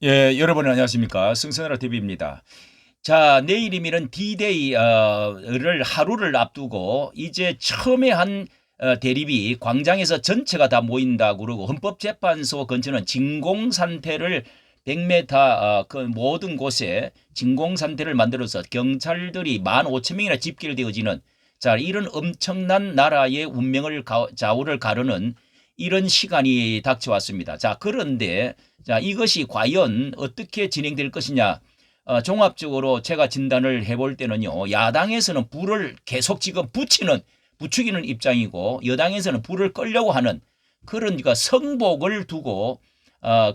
예, 여러분 안녕하십니까. 승선아라 TV입니다. 자, 내일이면은 D-Day를 하루를 앞두고 이제 처음에 한 대립이 광장에서 전체가 다 모인다 그러고 헌법재판소 근처는 진공 상태를 100m 그 모든 곳에 진공 상태를 만들어서 경찰들이 15,000명이나 집결되어지는 자, 이런 엄청난 나라의 운명을 좌우를 가르는 이런 시간이 닥쳐왔습니다. 자, 그런데 자, 이것이 과연 어떻게 진행될 것이냐. 종합적으로 제가 진단을 해볼 때는요, 야당에서는 불을 계속 지금 부추기는 입장이고, 여당에서는 불을 끌려고 하는 그런 성복을 두고,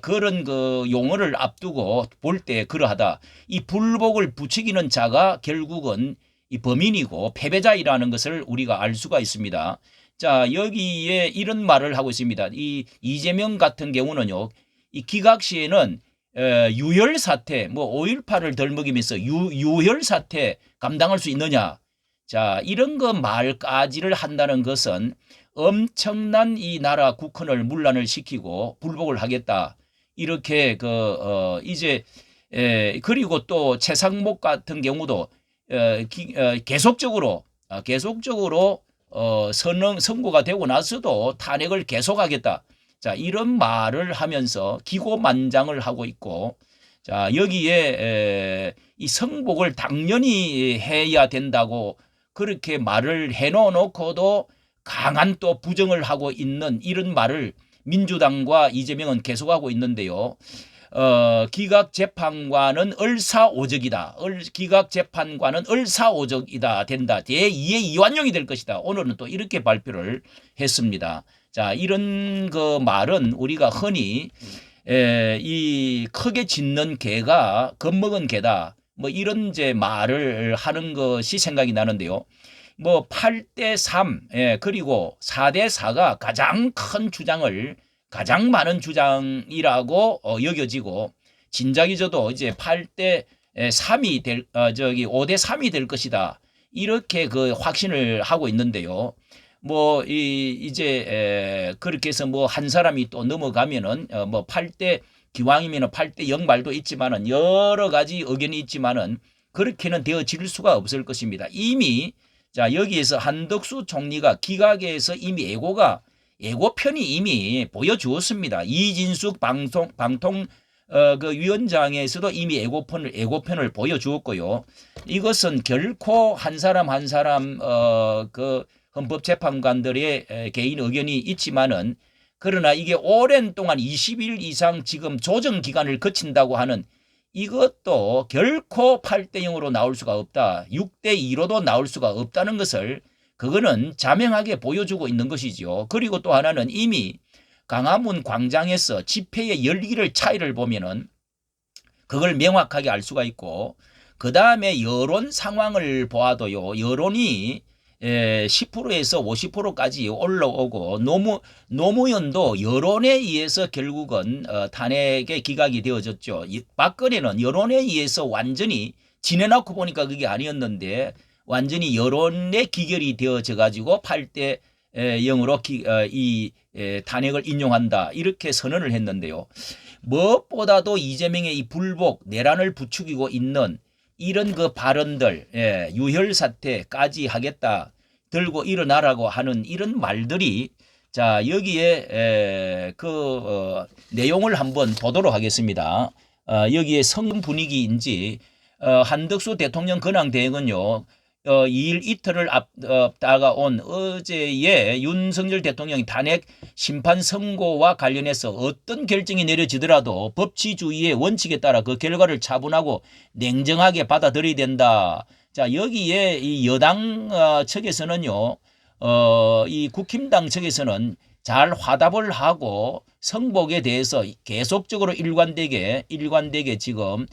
그런 그 용어를 앞두고 볼 때 그러하다. 이 불복을 부추기는 자가 결국은 이 범인이고 패배자이라는 것을 우리가 알 수가 있습니다. 자, 여기에 이런 말을 하고 있습니다. 이 이재명 같은 경우는요, 이 기각 시에는 유혈 사태, 뭐 5.18을 덜먹이면서 유혈 사태 감당할 수 있느냐. 자, 이런 거 말까지를 한다는 것은 엄청난 이 나라 국헌을 문란을 시키고 불복을 하겠다. 이렇게 이제 그리고 또 최상목 같은 경우도 계속적으로 선고가 되고 나서도 탄핵을 계속하겠다. 자, 이런 말을 하면서 기고만장을 하고 있고, 자, 여기에 이 성복을 당연히 해야 된다고 그렇게 말을 해놓고도 강한 또 부정을 하고 있는 이런 말을 민주당과 이재명은 계속하고 있는데요. 기각재판관은 을사오적이다. 기각재판관은 을사오적이다 된다. 제2의 이완용이 될 것이다. 오늘은 또 이렇게 발표를 했습니다. 자, 이런 그 말은 우리가 흔히 이 크게 짖는 개가 겁먹은 개다. 뭐 이런 제 말을 하는 것이 생각이 나는데요. 뭐 8대3 그리고 4대4가 가장 많은 주장이라고 여겨지고 진작에 저도 이제 8대3이 될 5대3이 될 것이다. 이렇게 그 확신을 하고 있는데요. 뭐 이제 그렇게 해서 뭐 한 사람이 또 넘어가면은 뭐 8대 기왕이면은 8대0 말도 있지만은 여러 가지 의견이 있지만은 그렇게는 되어질 수가 없을 것입니다. 이미 자, 여기에서 한덕수 총리가 기각에서 이미 예고편이 이미 보여주었습니다. 이진숙 방통 그 위원장에서도 이미 예고편을 보여주었고요. 이것은 결코 한 사람 한 사람 그 헌법재판관들의 개인 의견이 있지만은 그러나 이게 오랜 동안 20일 이상 지금 조정 기간을 거친다고 하는 이것도 결코 8대0으로 나올 수가 없다. 6대2로도 나올 수가 없다는 것을 그거는 자명하게 보여주고 있는 것이죠. 그리고 또 하나는 이미 광화문 광장에서 집회의 열기를 차이를 보면은 그걸 명확하게 알 수가 있고 그 다음에 여론 상황을 보아도요. 여론이 10%에서 50%까지 올라오고 노무현도 여론에 의해서 결국은 탄핵의 기각이 되어졌죠. 박근혜는 여론에 의해서 완전히 지내놓고 보니까 그게 아니었는데 완전히 여론의 기결이 되어져 가지고 8대 0으로 이 탄핵을 인용한다 이렇게 선언을 했는데요. 무엇보다도 이재명의 이 불복 내란을 부추기고 있는 이런 그 발언들 유혈 사태까지 하겠다 들고 일어나라고 하는 이런 말들이 자 여기에 내용을 한번 보도록 하겠습니다. 여기에 성 분위기인지 한덕수 대통령 근황 대행은요. 2일 이틀을 앞다가 온 어제에 윤석열 대통령이 탄핵 심판 선고와 관련해서 어떤 결정이 내려지더라도 법치주의의 원칙에 따라 그 결과를 차분하고 냉정하게 받아들여야 된다. 자, 여기에 이 여당 측에서는요, 이 국힘당 측에서는 잘 화답을 하고 성복에 대해서 계속적으로 일관되게 지금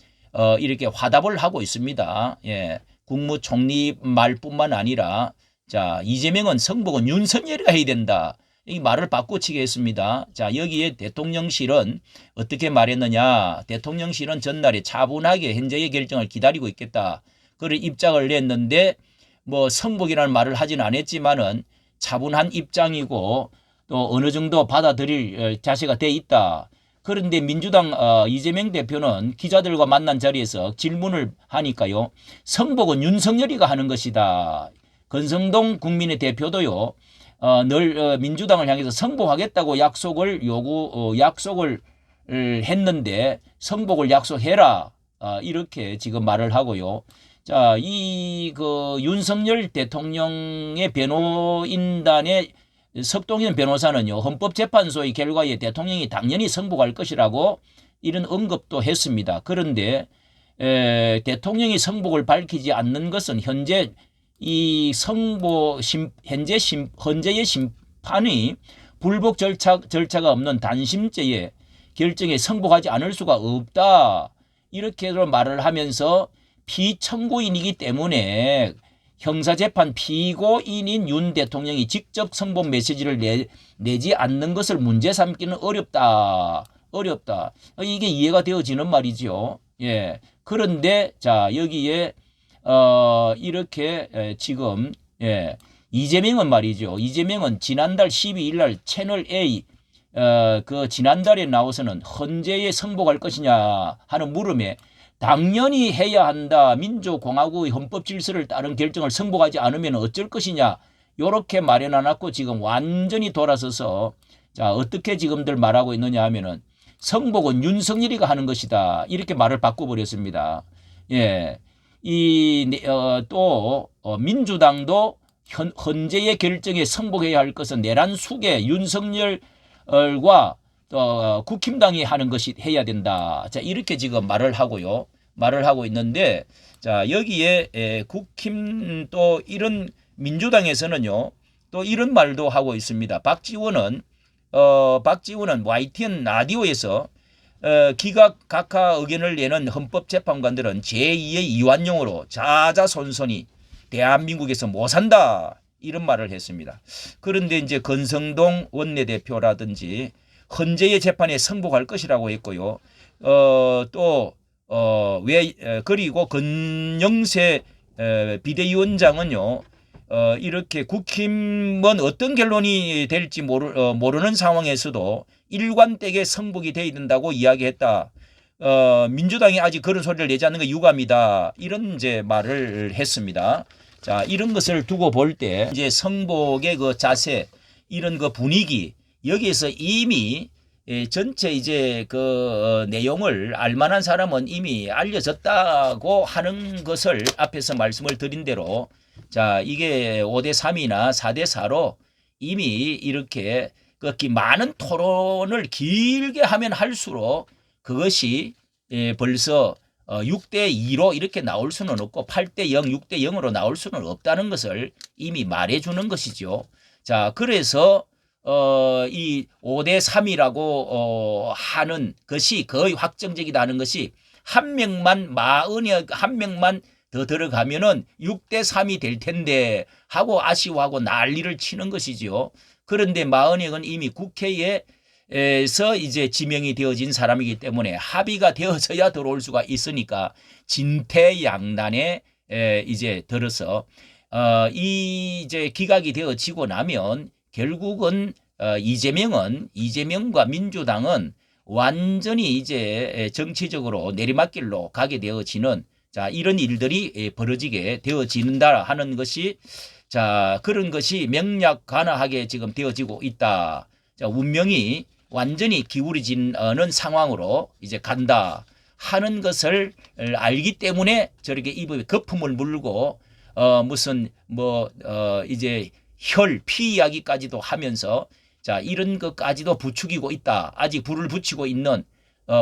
이렇게 화답을 하고 있습니다. 예. 국무총리 말뿐만 아니라 자 이재명은 성복은 윤석열이가 해야 된다. 이 말을 바꿔치기 했습니다. 자 여기에 대통령실은 어떻게 말했느냐. 대통령실은 전날에 차분하게 현재의 결정을 기다리고 있겠다. 그런 입장을 냈는데 뭐 성복이라는 말을 하지는 않았지만은 차분한 입장이고 또 어느 정도 받아들일 자세가 돼 있다. 그런데 민주당 이재명 대표는 기자들과 만난 자리에서 질문을 하니까요. 성복은 윤석열이가 하는 것이다. 권성동 국민의 대표도요. 늘 민주당을 향해서 성복하겠다고 약속을 했는데 성복을 약속해라. 이렇게 지금 말을 하고요. 자, 이 윤석열 대통령의 변호인단의 석동현 변호사는요. 헌법재판소의 결과에 대통령이 당연히 성복할 것이라고 이런 언급도 했습니다. 그런데 대통령이 성복을 밝히지 않는 것은 현재 이 헌재의 심판이 불복 절차가 없는 단심죄의 결정에 성복하지 않을 수가 없다. 이렇게 말을 하면서 피청구인이기 때문에 형사재판 피고인인 윤 대통령이 직접 성복 메시지를 내지 않는 것을 문제 삼기는 어렵다. 이게 이해가 되어지는 말이죠. 예. 그런데 자 여기에 이렇게 지금 이재명은 말이죠. 이재명은 지난달 12일 날 채널 A 지난달에 나와서는 헌재에 성복할 것이냐 하는 물음에 당연히 해야 한다. 민주공화국의 헌법 질서를 따른 결정을 성복하지 않으면 어쩔 것이냐. 요렇게 말해놔놓고 지금 완전히 돌아서서 자 어떻게 지금들 말하고 있느냐 하면은 성복은 윤석열이가 하는 것이다. 이렇게 말을 바꿔버렸습니다. 예, 또 민주당도 헌재의 결정에 성복해야 할 것은 내란 수계 윤석열과 국힘당이 하는 것이 해야 된다. 자 이렇게 지금 말을 하고요. 말을 하고 있는데 자 여기에 국힘 또 이런 민주당에서는요 또 이런 말도 하고 있습니다. 박지원은 YTN 라디오에서 기각각하 의견을 내는 헌법재판관들은 제2의 이완용으로 자자손손이 대한민국에서 못 산다 이런 말을 했습니다. 그런데 이제 권성동 원내대표라든지 헌재의 재판에 성복할 것이라고 했고요. 그리고 권영세 비대위원장은요. 이렇게 국힘은 어떤 결론이 될지 모르는 상황에서도 일관되게 성복이 돼야 된다고 이야기했다. 민주당이 아직 그런 소리를 내지 않는 게 유감이다. 이런 이제 말을 했습니다. 자, 이런 것을 두고 볼 때 이제 성복의 그 자세, 이런 그 분위기 여기에서 이미 전체 이제 그 내용을 알만한 사람은 이미 알려졌다고 하는 것을 앞에서 말씀을 드린 대로 자 이게 5대3이나 4대4로 이미 이렇게 그 많은 토론을 길게 하면 할수록 그것이 벌써 6대2로 이렇게 나올 수는 없고 8대0, 6대0으로 나올 수는 없다는 것을 이미 말해주는 것이죠. 자 그래서 이 5대3이라고 하는 것이 거의 확정적이다는 것이 한 명만 더 들어가면은 6대3이 될 텐데 하고 아쉬워하고 난리를 치는 것이지요. 그런데 마은혁은 이미 국회에서 이제 지명이 되어진 사람이기 때문에 합의가 되어져야 들어올 수가 있으니까 진퇴양난에 이제 들어서 이제 기각이 되어지고 나면 결국은 이재명과 민주당은 완전히 이제 정치적으로 내리막길로 가게 되어지는 자 이런 일들이 벌어지게 되어진다 하는 것이 자 그런 것이 명약관화하게 지금 되어지고 있다. 자 운명이 완전히 기울어지는 상황으로 이제 간다 하는 것을 알기 때문에 저렇게 입에 거품을 물고 무슨 이제 피 이야기까지도 하면서 자 이런 것까지도 부추기고 있다. 아직 불을 붙이고 있는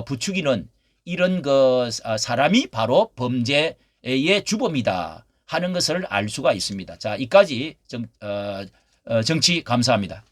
부추기는 이런 사람이 바로 범죄의 주범이다 하는 것을 알 수가 있습니다. 자, 이까지 정치 감사합니다.